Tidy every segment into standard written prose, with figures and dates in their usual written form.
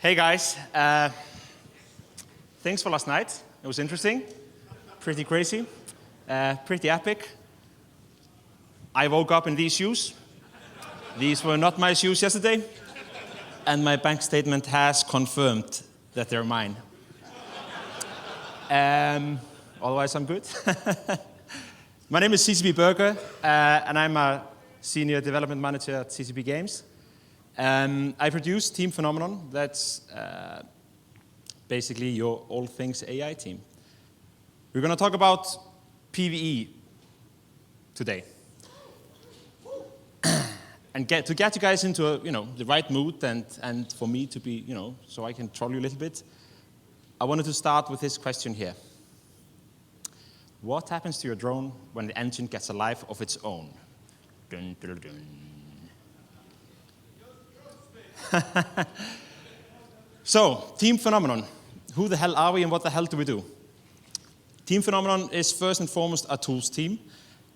Hey guys, thanks for last night. It was interesting, pretty crazy, pretty epic. I woke up in these shoes. These were not my shoes yesterday, and my bank statement has confirmed that they're mine. Otherwise, I'm good. My name is CCP Berger, and I'm a senior development manager at CCP Games. I produce Team Phenomenon. That's basically your all things AI team. We're going to talk about PVE today, and to get you guys into the right mood and for me to be so I can troll you a little bit. I wanted to start with this question here. What happens to your drone when the engine gets a life of its own? Dun, dun, dun. So, Team Phenomenon. Who the hell are we and what the hell do we do? Team Phenomenon is first and foremost a tools team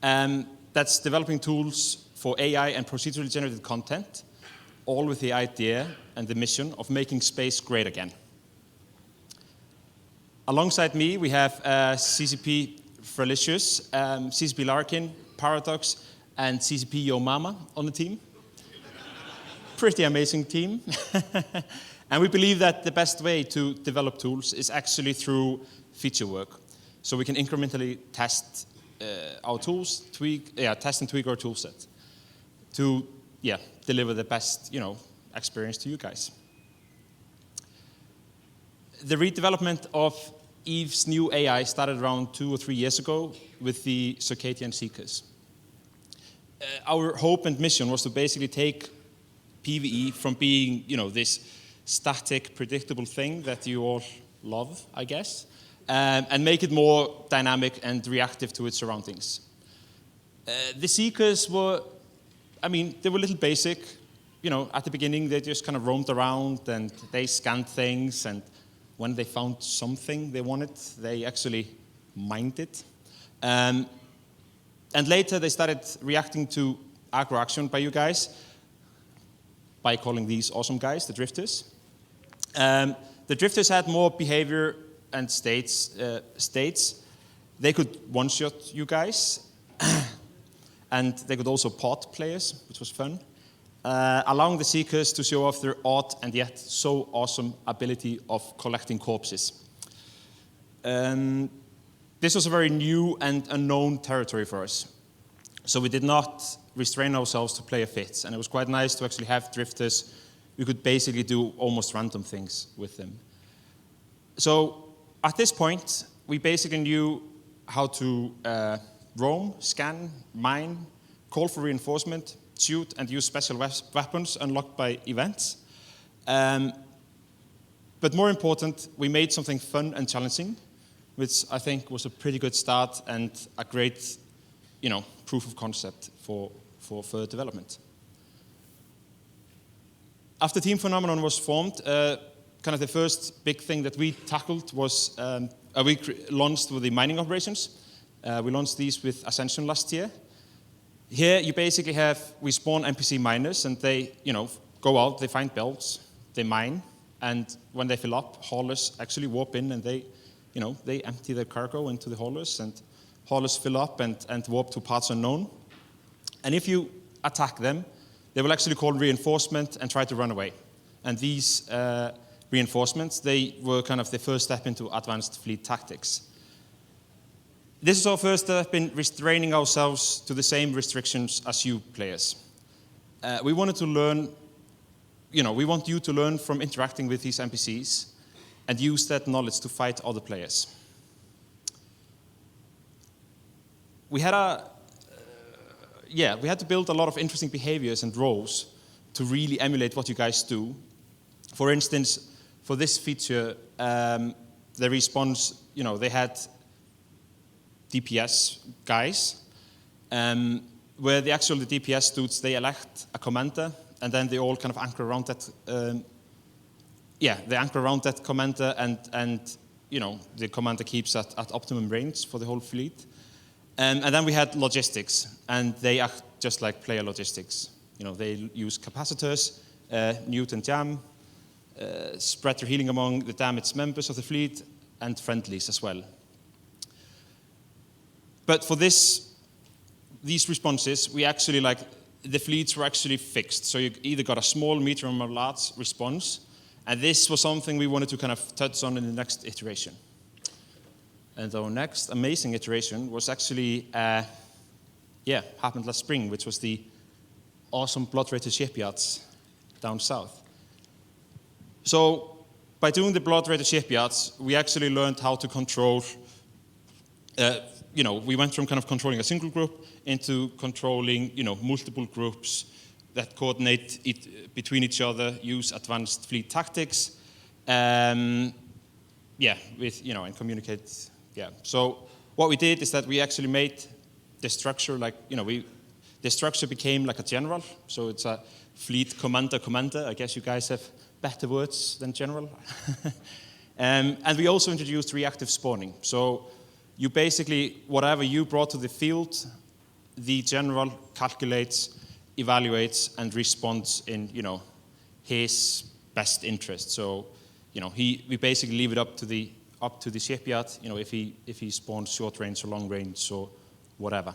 that's developing tools for AI and procedurally generated content, all with the idea and the mission of making space great again. Alongside me, we have CCP Frelicious, CCP Larkin, Paradox, and CCP Yo Mama on the team. Pretty amazing team. And we believe that the best way to develop tools is actually through feature work. So we can incrementally test our tools, test and tweak our tool set to deliver the best experience to you guys. The redevelopment of Eve's new AI started around 2 or 3 years ago with the Circadian Seekers. Our hope and mission was to basically take PVE from being, this static, predictable thing that you all love, I guess, and make it more dynamic and reactive to its surroundings. The Seekers were, they were a little basic. At the beginning, they just kind of roamed around and they scanned things, and when they found something they wanted, they actually mined it. And later, they started reacting to aggro action by you guys, by calling these awesome guys the Drifters. The Drifters had more behavior and states. They could one-shot you guys, and they could also pot players, which was fun, allowing the Seekers to show off their odd and yet so awesome ability of collecting corpses. This was a very new and unknown territory for us, so we did not restrain ourselves to play a fit, and it was quite nice to actually have Drifters. We could basically do almost random things with them. So at this point, we basically knew how to roam, scan, mine, call for reinforcement, shoot, and use special weapons unlocked by events. But more important, we made something fun and challenging, which I think was a pretty good start and a great, proof of concept for further development. After Team Phenomenon was formed, kind of the first big thing that we tackled was we launched with the mining operations. We launched these with Ascension last year. Here you basically we spawn NPC miners, and they go out, they find belts, they mine, and when they fill up, haulers actually warp in and they empty their cargo into the haulers, and haulers fill up and warp to parts unknown. And if you attack them, they will actually call reinforcement and try to run away. And these reinforcements, they were kind of the first step into advanced fleet tactics. This is our first step in restraining ourselves to the same restrictions as you players. We wanted to learn, we want you to learn from interacting with these NPCs and use that knowledge to fight other players. We had to build a lot of interesting behaviors and roles to really emulate what you guys do. For instance, for this feature, the response, they had DPS guys, where the DPS dudes, they elect a commander, and then they all kind of anchor around that. They anchor around that commander, and the commander keeps at optimum range for the whole fleet. And then we had logistics, and they act just like player logistics. They use capacitors, Newt and Jam, spread their healing among the damaged members of the fleet, and friendlies as well. But for these responses, we actually the fleets were actually fixed. So you either got a small, medium, or large response. And this was something we wanted to kind of touch on in the next iteration. And our next amazing iteration was actually, happened last spring, which was the awesome blood-rated shipyards down south. So by doing the blood-rated shipyards, we actually learned how to control, we went from kind of controlling a single group into controlling, multiple groups that coordinate between each other, use advanced fleet tactics, and communicate. Yeah. So what we did is that we actually made the structure the structure became like a general. So it's a fleet commander. I guess you guys have better words than general. And we also introduced reactive spawning. So you basically, whatever you brought to the field, the general calculates, evaluates, and responds in, his best interest. So, we basically leave it up to the shipyard, if he spawns short range or long range or whatever.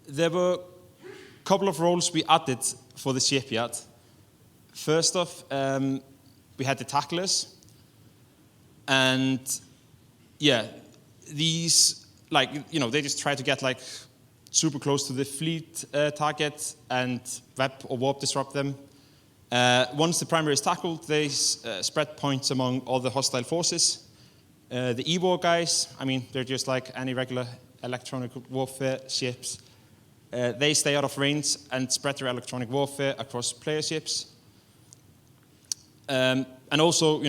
There were a couple of roles we added for the shipyard. First off, we had the tacklers, and these they just try to get super close to the fleet target and web or warp disrupt them. Once the primary is tackled, they spread points among all the hostile forces. The EWAR guys, they're just like any regular electronic warfare ships. They stay out of range and spread their electronic warfare across player ships. And also,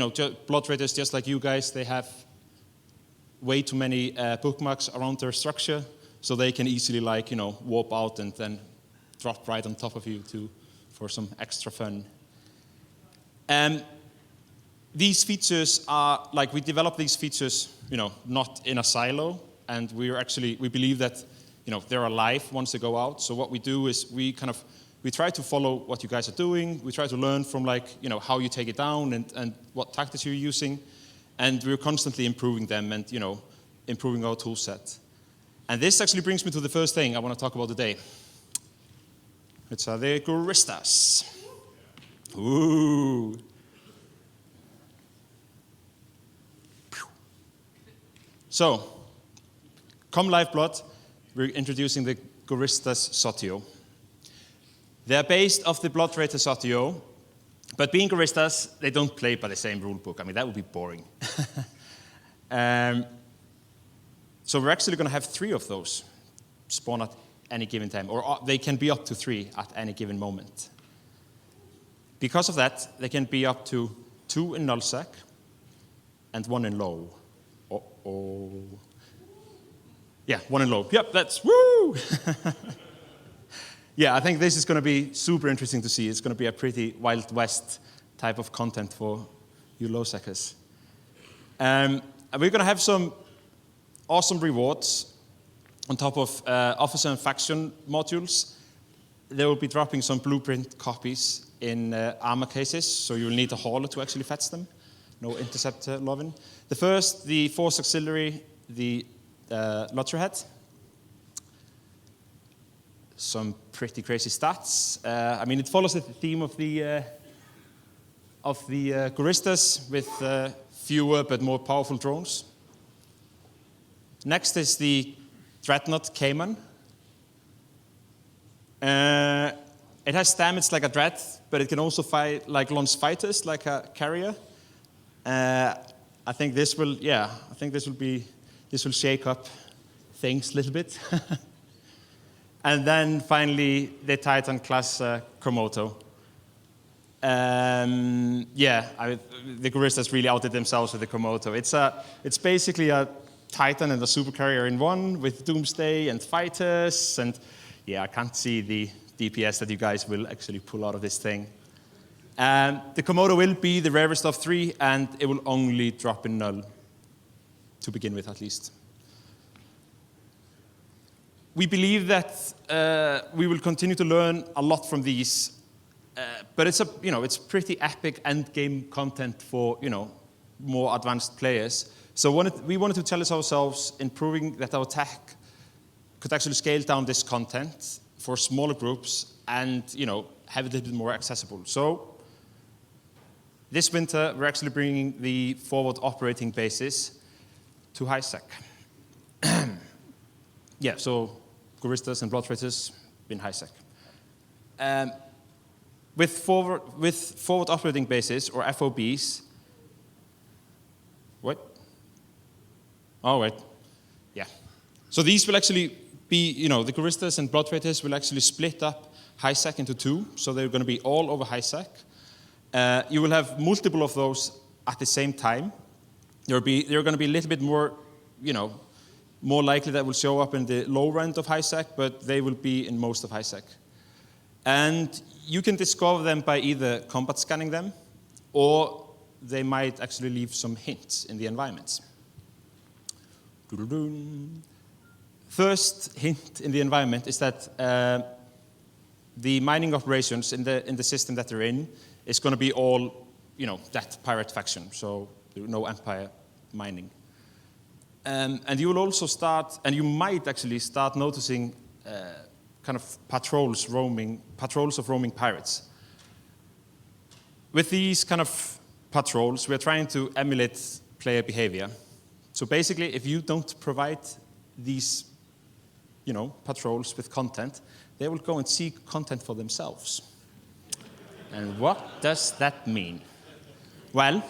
blood raiders, just like you guys, they have way too many bookmarks around their structure, so they can easily warp out and then drop right on top of you for some extra fun. These features are we develop these features, not in a silo, and we believe that they're alive once they go out. So what we do is we try to follow what you guys are doing. We try to learn from how you take it down and what tactics you're using, and we're constantly improving them and improving our tool set. And this actually brings me to the first thing I want to talk about today. It's the Christus. Ooh. So, come Lifeblood, we're introducing the Christus Satya. They're based off the blood rated Satya, but being Christus, they don't play by the same rule book. That would be boring. So we're actually going to have 3 of those spawn at any given time, or they can be up to 3 at any given moment. Because of that, they can be up to 2 in nullsec and 1 in low. Uh-oh. Yeah, 1 in low. Yep, that's woo! Yeah, I think this is going to be super interesting to see. It's going to be a pretty Wild West type of content for you low-seckers. And we're going to have some awesome rewards on top of officer and faction modules. They will be dropping some blueprint copies in armor cases, so you'll need a hauler to actually fetch them. No interceptor loving. The first, the Force Auxiliary, the Lotterhead. Some pretty crazy stats. It follows the theme of the Christus with fewer but more powerful drones. Next is the Dreadnought Cayman. It has damage like a dread, but it can also launch fighters like a carrier. I think this will shake up things a little bit. And then finally, the Titan class Komodo. The Christus really outdid themselves with the Komodo. It's basically a Titan and a supercarrier in one with Doomsday and fighters. And I can't see the DPS that you guys will actually pull out of this thing. The Komodo will be the rarest of 3, and it will only drop in null, to begin with at least. We believe that we will continue to learn a lot from these But it's pretty epic end game content for more advanced players. So we wanted to challenge ourselves in proving that our tech could actually scale down this content for smaller groups and have it a little bit more accessible. So this winter we're actually bringing the forward operating bases to HiSec. Yeah, so Choristas and Blood Traitors in HiSec. With forward operating bases, or FOBs, what? Oh, wait, yeah. So these will actually be, the Choristas and Blood Traitors will actually split up HiSec into two, so they're going to be all over HiSec. You will have multiple of those at the same time. They're going to be a little bit more, more likely that will show up in the lower end of HiSec, but they will be in most of HiSec. And you can discover them by either combat scanning them, or they might actually leave some hints in the environments. First hint in the environment is that the mining operations in the system that they're in is going to be all, that pirate faction, so no Empire mining. And you will also start, and you might actually start noticing kind of patrols of roaming pirates. With these kind of patrols, we're trying to emulate player behavior. So basically, if you don't provide these, patrols with content, they will go and seek content for themselves. And what does that mean? Well,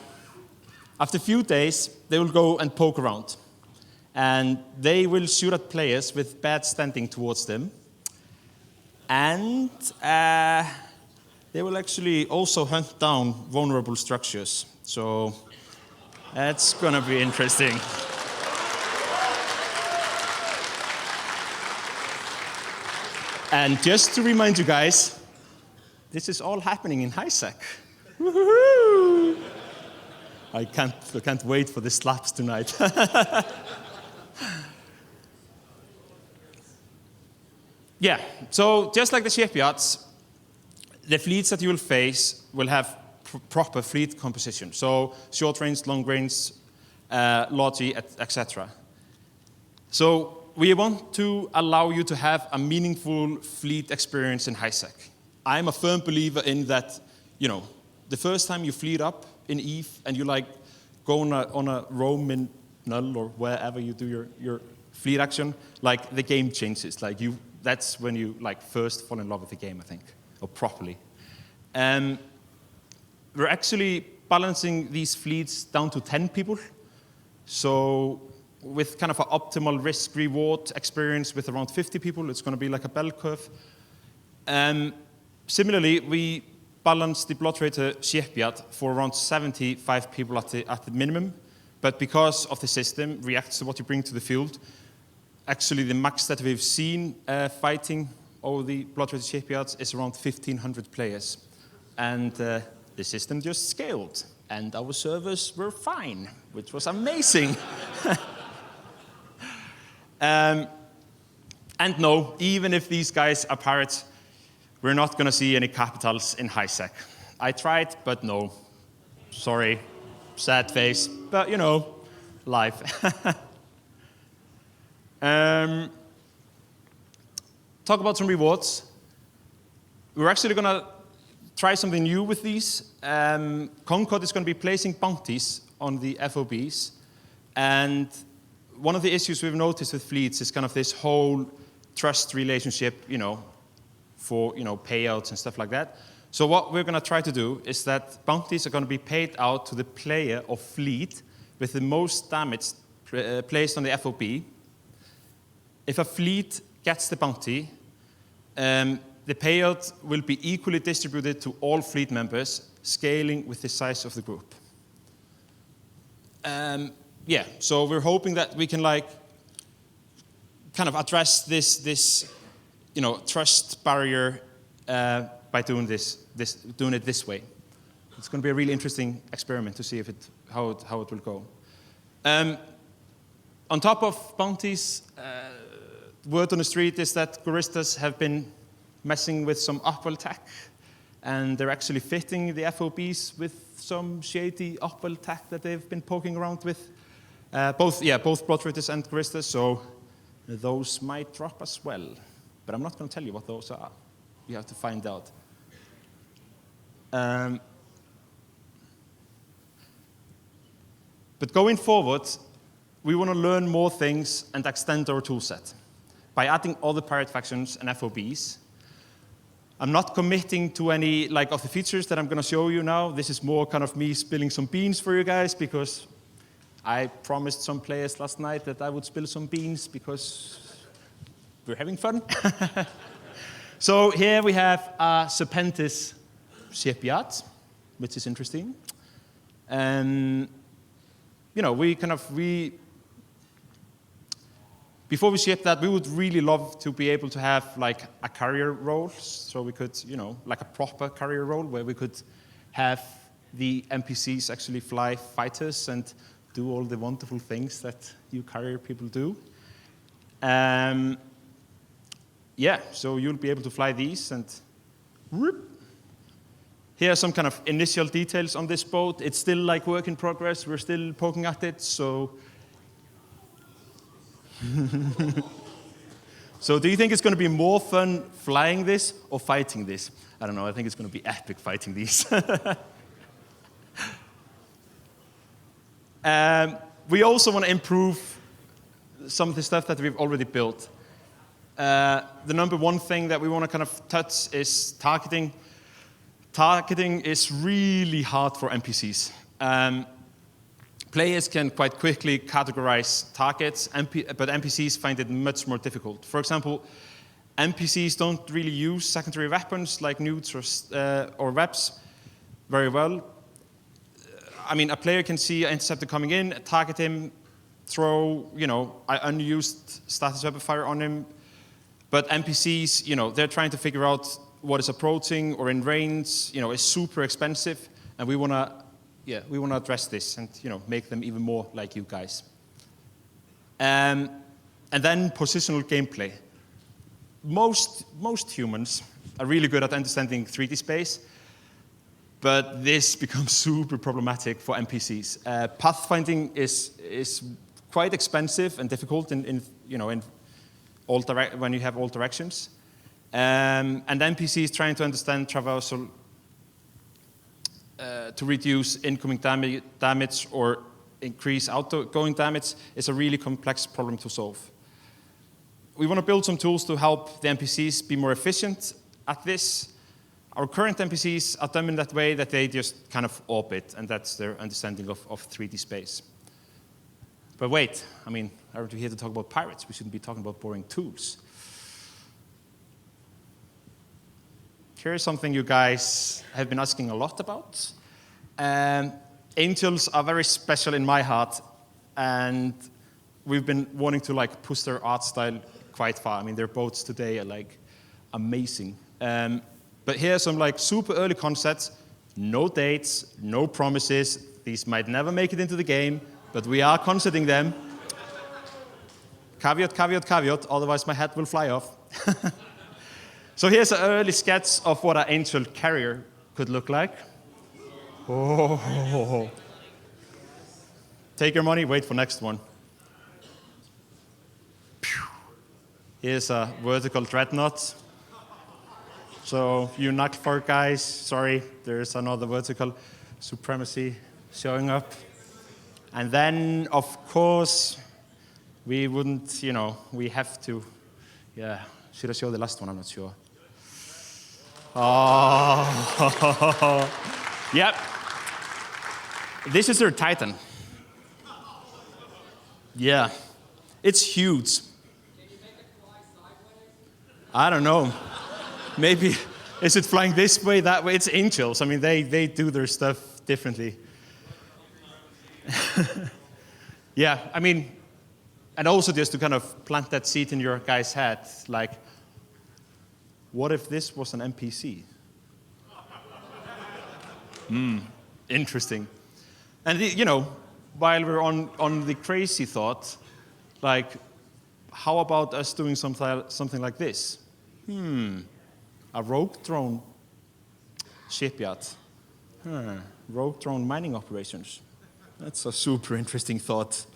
after a few days, they will go and poke around. And they will shoot at players with bad standing towards them. And they will actually also hunt down vulnerable structures. So that's going to be interesting. And just to remind you guys, this is all happening in HiSec. Woo-hoo-hoo! I can't wait for the slaps tonight. Yeah, so just like the shipyards, the fleets that you will face will have proper fleet composition. So short range, long range, logi, etc. So we want to allow you to have a meaningful fleet experience in HiSec. I'm a firm believer in that, the first time you fleet up in EVE and you go on a roam in Null or wherever you do your fleet action, the game changes. That's when you first fall in love with the game, I think, or properly. We're actually balancing these fleets down to 10 people. So with kind of an optimal risk-reward experience with around 50 people, it's going to be like a bell curve. Similarly, we balance the Blood Traitor shipyard for around 75 people at the minimum. But because of the system reacts to what you bring to the field, actually, the max that we've seen fighting over the Blood Traitor shipyards is around 1,500 players. And the system just scaled, and our servers were fine, which was amazing. And no, even if these guys are pirates, we're not going to see any capitals in HiSec. I tried, but no. Sorry, sad face, but life. Talk about some rewards. We're actually going to try something new with these. Concord is going to be placing bounties on the FOBs. And one of the issues we've noticed with fleets is kind of this whole trust relationship, for payouts and stuff like that. So what we're going to try to do is that bounties are going to be paid out to the player or fleet with the most damage placed on the FOB. If a fleet gets the bounty, the payout will be equally distributed to all fleet members, scaling with the size of the group. Yeah, so we're hoping that we can kind of address this trust barrier by doing it this way. It's going to be a really interesting experiment to see how it will go. On top of bounties, word on the street is that Choristas have been messing with some Upwell tech. and they're actually fitting the FOBs with some shady upwell tech that they've been poking around with. Both Bloodfruiters and Christus, so those might drop as well. But I'm not going to tell you what those are. You have to find out. But going forward, we want to learn more things and extend our toolset by adding other pirate factions and FOBs. I'm not committing to any of the features that I'm going to show you now. This is more kind of me spilling some beans for you guys, because I promised some players last night that I would spill some beans because we're having fun. So here we have a Serpentis Shipyards, which is interesting. And before we ship that, we would really love to be able to have a carrier role, so we could, a proper carrier role where we could have the NPCs actually fly fighters and do all the wonderful things that you carrier people do. So you'll be able to fly these, and whoop. Here are some kind of initial details on this boat. It's still work in progress. We're still poking at it, so. So do you think it's going to be more fun flying this or fighting this? I don't know. I think it's going to be epic fighting these. We also want to improve some of the stuff that we've already built. The number one thing that we want to kind of touch is targeting. Targeting is really hard for NPCs. Players can quite quickly categorize targets, but NPCs find it much more difficult. For example, NPCs don't really use secondary weapons like newts or webs very well. I mean, a player can see an interceptor coming in, target him, throw, an unused status weapon fire on him. But NPCs, they're trying to figure out what is approaching or in range, is super expensive, and we want to address this and make them even more like you guys. And then positional gameplay. Most humans are really good at understanding 3D space, but this becomes super problematic for NPCs. Pathfinding is quite expensive and difficult when you have all directions. And NPCs trying to understand traversal to reduce incoming damage or increase outgoing damage is a really complex problem to solve. We want to build some tools to help the NPCs be more efficient at this. Our current NPCs are done in that way that they just kind of orbit, and that's their understanding of 3D space. But wait, aren't we here to talk about pirates? We shouldn't be talking about boring tools. Here's something you guys have been asking a lot about. Angels are very special in my heart, and we've been wanting to push their art style quite far. Their boats today are amazing. But here are some super early concepts, no dates, no promises. These might never make it into the game, but we are considering them. Caveat, caveat, caveat, otherwise my head will fly off. So here's an early sketch of what an angel carrier could look like. Oh. Take your money, wait for next one. Here's a vertical dreadnought. So you Knucklefork guys, sorry, there's another vertical supremacy showing up. And then, of course, we wouldn't, we have to, should I show the last one? I'm not sure. Oh, yep. This is their Titan. Yeah, it's huge. Can you make it fly sideways? I don't know. Maybe, is it flying this way, that way? It's angels. They do their stuff differently. Yeah, and also just to kind of plant that seed in your guys' head, what if this was an NPC? Interesting. And while we're on the crazy thought, how about us doing something like this? A rogue drone. Shipyards. Rogue drone mining operations. That's a super interesting thought.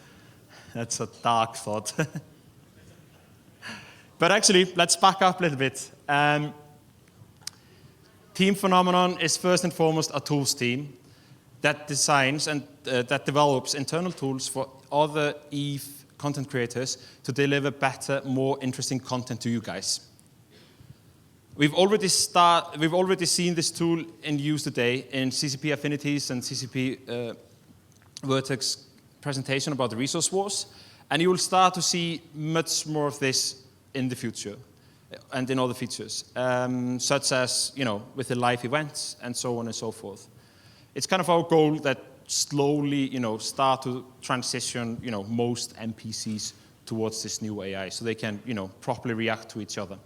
That's a dark thought. But actually, let's back up a little bit. Team Phenomenon is first and foremost a tools team that designs and that develops internal tools for other EVE content creators to deliver better, more interesting content to you guys. We've already seen this tool in use today in CCP Affinities and CCP Vertex presentation about the resource wars, and you will start to see much more of this in the future and in other features, such as, with the live events and so on and so forth. It's kind of our goal that slowly, start to transition, most NPCs towards this new AI so they can, properly react to each other.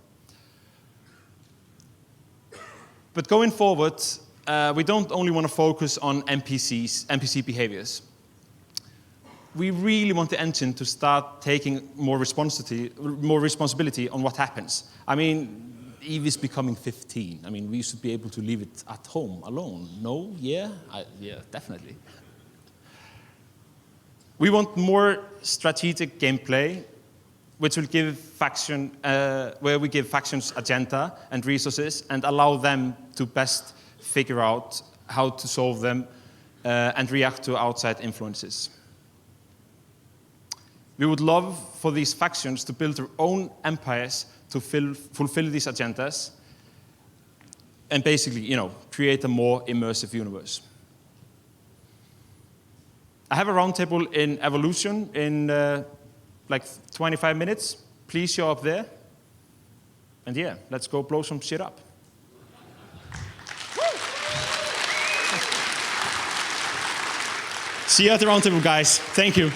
But going forward, we don't only want to focus on NPC behaviors. We really want the engine to start taking more responsibility on what happens. I mean, EVE is becoming 15. I mean, we should be able to leave it at home alone. No? Yeah? Yeah, definitely. We want more strategic gameplay, which will give where we give factions agenda and resources and allow them to best figure out how to solve them and react to outside influences. We would love for these factions to build their own empires to fulfill these agendas and basically, create a more immersive universe. I have a roundtable in Evolution in like 25 minutes. Please show up there. And yeah, let's go blow some shit up. See you at the roundtable, guys. Thank you.